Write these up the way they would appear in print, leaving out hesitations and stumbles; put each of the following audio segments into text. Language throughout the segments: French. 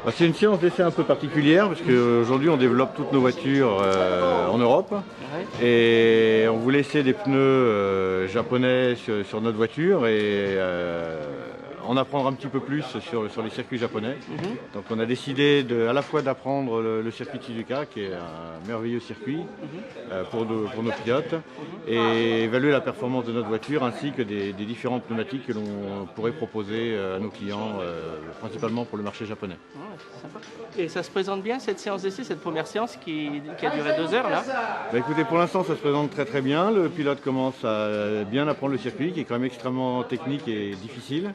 C'est une séance d'essai un peu particulière parce qu'aujourd'hui on développe toutes nos voitures en Europe et on voulait essayer des pneus japonais sur notre voiture et en apprendre un petit peu plus sur les circuits japonais. Donc on a décidé à la fois d'apprendre le circuit de Suzuka qui est un merveilleux circuit pour nos pilotes et évaluer la performance de notre voiture ainsi que des différents pneumatiques que l'on pourrait proposer à nos clients principalement pour le marché japonais. Sympa. Et ça se présente bien cette séance d'essai, cette première séance qui a duré 2 heures là? Écoutez, pour l'instant ça se présente très très bien. Le pilote commence à bien apprendre le circuit qui est quand même extrêmement technique et difficile.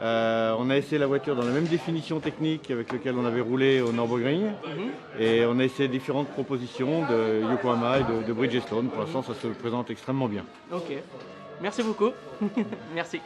On a essayé la voiture dans la même définition technique avec laquelle on avait roulé au Nürburgring et on a essayé différentes propositions de Yokohama et de Bridgestone. Pour l'instant ça se présente extrêmement bien. Ok, merci beaucoup. Merci.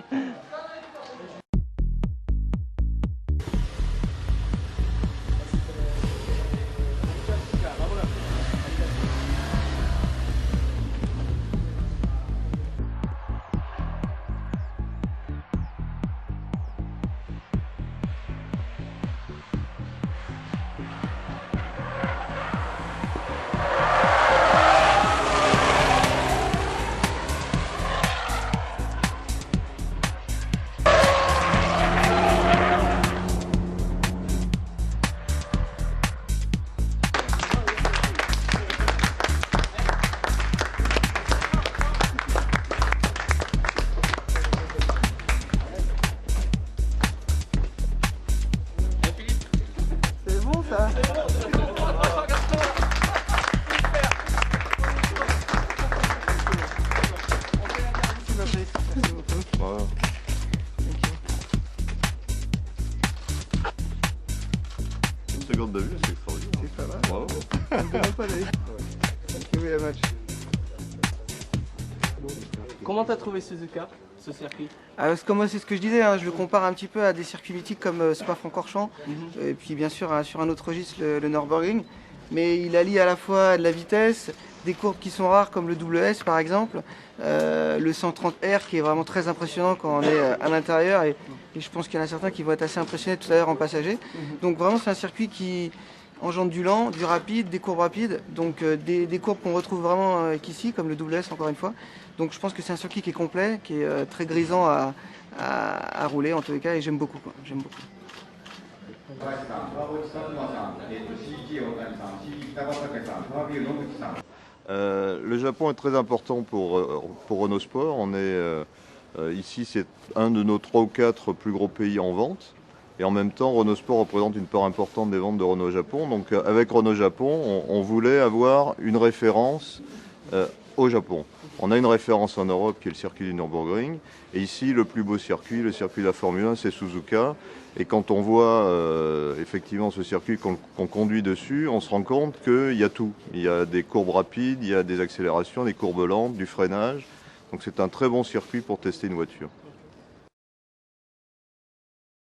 Une seconde de vue, c'est extraordinaire. C'est pas mal. Bravo. On ne demande pas d'aller. Thank you very much. Comment t'as trouvé Suzuka, ce circuit? Parce que moi c'est ce que je disais, hein, je le compare un petit peu à des circuits mythiques comme Spa-Francorchamps et puis bien sûr sur un autre registre le Nürburgring, mais il allie à la fois de la vitesse, des courbes qui sont rares comme le WS par exemple, le 130R qui est vraiment très impressionnant quand on est à l'intérieur et je pense qu'il y en a certains qui vont être assez impressionnés tout à l'heure en passager. Donc vraiment c'est un circuit qui engendre du lent, du rapide, des courbes rapides, donc des courbes qu'on retrouve vraiment qu'ici, comme le WS encore une fois. Donc je pense que c'est un circuit qui est complet, qui est très grisant à rouler en tous les cas, et j'aime beaucoup. J'aime beaucoup. Le Japon est très important pour Renault Sport. On est ici, c'est un de nos 3 ou 4 plus gros pays en vente. Et en même temps, Renault Sport représente une part importante des ventes de Renault Japon. Donc avec Renault Japon, on voulait avoir une référence au Japon. On a une référence en Europe qui est le circuit du Nürburgring. Et ici, le plus beau circuit, le circuit de la Formule 1, c'est Suzuka. Et quand on voit effectivement ce circuit qu'on conduit dessus, on se rend compte qu'il y a tout. Il y a des courbes rapides, il y a des accélérations, des courbes lentes, du freinage. Donc c'est un très bon circuit pour tester une voiture.